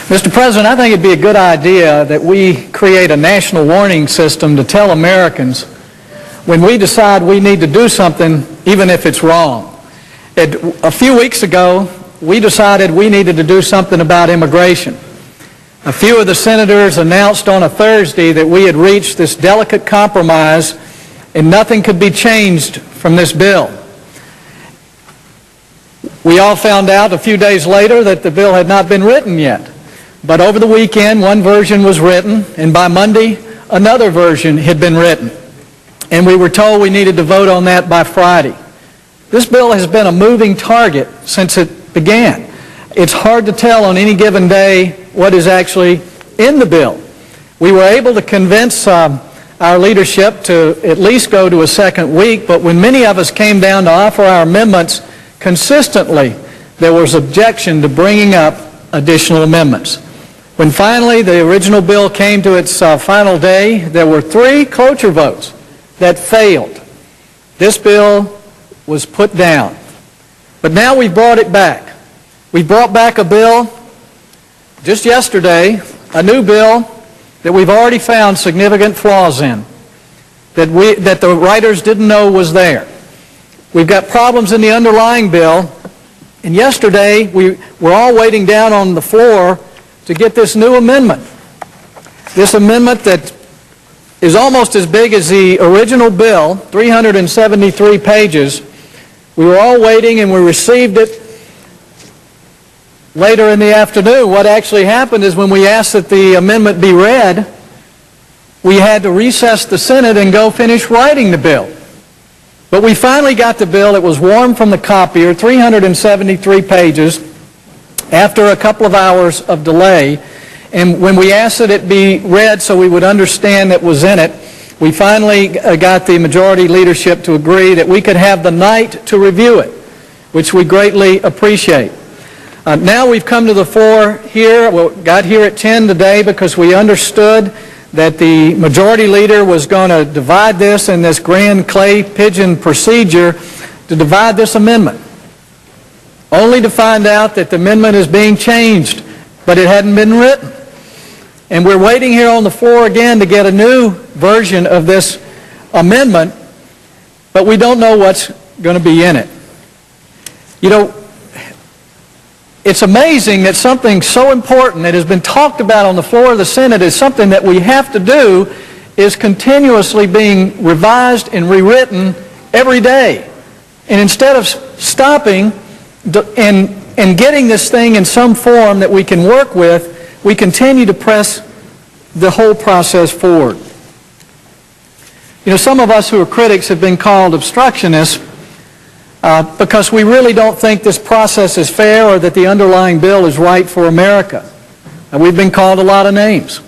Mr. President, I think it'd be a good idea that we create a national warning system to tell Americans when we decide we need to do something, even if it's wrong. A few weeks ago, we decided we needed to do something about immigration. A few of the senators announced on a Thursday that we had reached this delicate compromise and nothing could be changed from this bill. We all found out a few days later that the bill had not been written yet. But over the weekend, one version was written, and by Monday, another version had been written. And we were told we needed to vote on that by Friday. This bill has been a moving target since it began. It's hard to tell on any given day what is actually in the bill. We were able to convince our leadership to at least go to a second week, but when many of us came down to offer our amendments, consistently there was objection to bringing up additional amendments. When finally the original bill came to its final day, there were 3 cloture votes that failed. This bill was put down. But now we brought it back. We brought back a bill just yesterday, a new bill that we've already found significant flaws in, that the writers didn't know was there. We've got problems in the underlying bill, and yesterday we were all waiting down on the floor to get this new amendment. This amendment that is almost as big as the original bill, 373 pages. We were all waiting and we received it later in the afternoon. What actually happened is when we asked that the amendment be read, we had to recess the Senate and go finish writing the bill. But we finally got the bill. It was warm from the copier, 373 pages, after a couple of hours of delay. And when we asked that it be read so we would understand that was in it, we finally got the majority leadership to agree that we could have the night to review it, which we greatly appreciate. Now we've come to the floor here. We got here at 10 today because we understood that the majority leader was going to divide this in this grand clay pigeon procedure to divide this amendment, only to find out that the amendment is being changed, but it hadn't been written. And we're waiting here on the floor again to get a new version of this amendment, but we don't know what's going to be in it. You know, it's amazing that something so important that has been talked about on the floor of the Senate is something that we have to do is continuously being revised and rewritten every day. And instead of stopping and getting this thing in some form that we can work with, we continue to press the whole process forward. You know, some of us who are critics have been called obstructionists because we really don't think this process is fair or that the underlying bill is right for America. We've been called a lot of names.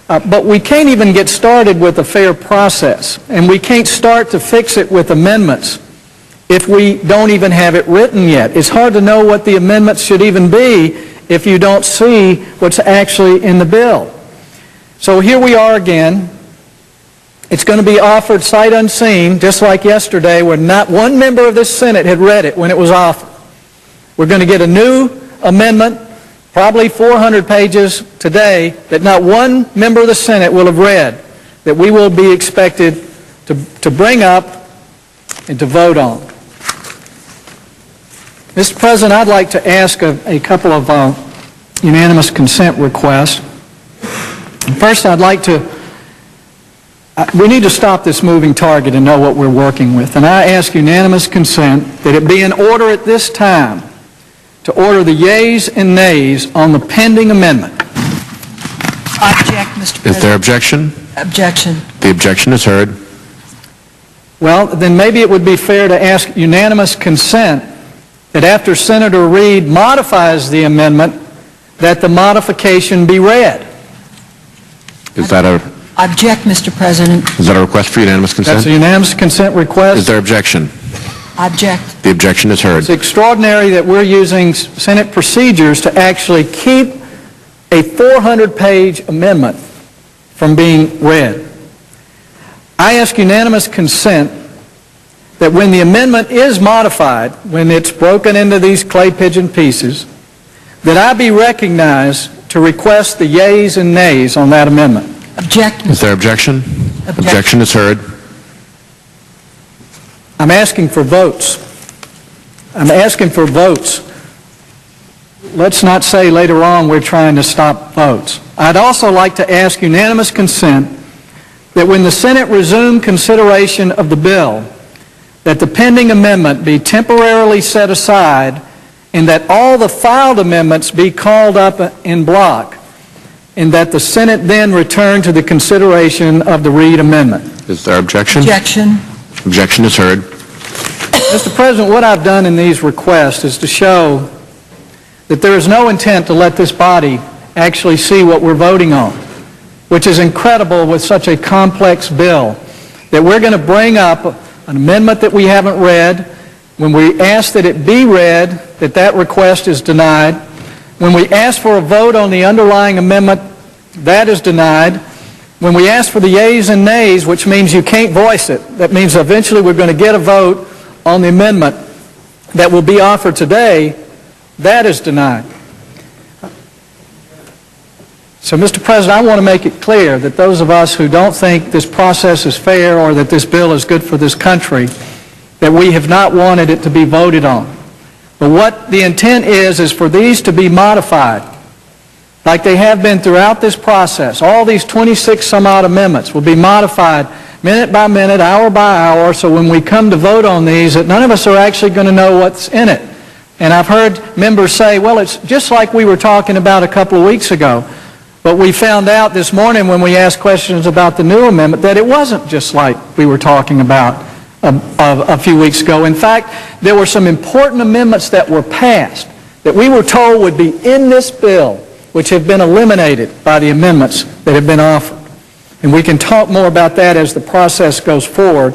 But we can't even get started with a fair process, and we can't start to fix it with amendments if we don't even have it written yet. It's hard to know what the amendments should even be if you don't see what's actually in the bill. So here we are again. It's going to be offered sight unseen, just like yesterday when not one member of this Senate had read it when it was offered. We're going to get a new amendment, probably 400 pages today, that not one member of the Senate will have read, that we will be expected to bring up and to vote on. Mr. President, I'd like to ask a couple of unanimous consent requests. First, I'd like to, we need to stop this moving target and know what we're working with. And I ask unanimous consent that it be in order at this time to order the yeas and nays on the pending amendment. Object, Mr. President. Is there objection? Objection. The objection is heard. Well, then maybe it would be fair to ask unanimous consent that after Senator Reid modifies the amendment, that the modification be read. Is that a request for unanimous consent? That's a unanimous consent request. Is there objection? Object. The objection is heard. It's extraordinary that we're using Senate procedures to actually keep a 400-page amendment from being read. I ask unanimous consent that when the amendment is modified, when it's broken into these clay pigeon pieces, that I be recognized to request the yeas and nays on that amendment. Object, Is there objection? Objection is heard. I'm asking for votes. I'm asking for votes. Let's not say later on we're trying to stop votes. I'd also like to ask unanimous consent that when the Senate resume consideration of the bill, that the pending amendment be temporarily set aside and that all the filed amendments be called up in block, and that the Senate then return to the consideration of the Reed amendment. Is there objection? objection, Objection is heard. Mr. President, what I've done in these requests is to show that there is no intent to let this body actually see what we're voting on, which is incredible with such a complex bill, that we're going to bring up an amendment that we haven't read. When we ask that it be read, that request is denied. When we ask for a vote on the underlying amendment, that is denied. When we ask for the yeas and nays, which means you can't voice it, that means eventually we're going to get a vote on the amendment that will be offered today, that is denied. So, Mr. President, I want to make it clear that those of us who don't think this process is fair or that this bill is good for this country, that we have not wanted it to be voted on. But what the intent is for these to be modified, like they have been throughout this process. All these 26 some odd amendments will be modified minute by minute, hour by hour, so when we come to vote on these, that none of us are actually going to know what's in it. And I've heard members say, well, it's just like we were talking about a couple of weeks ago. But we found out this morning when we asked questions about the new amendment that it wasn't just like we were talking about a few weeks ago. In fact, there were some important amendments that were passed that we were told would be in this bill, which have been eliminated by the amendments that have been offered. And we can talk more about that as the process goes forward.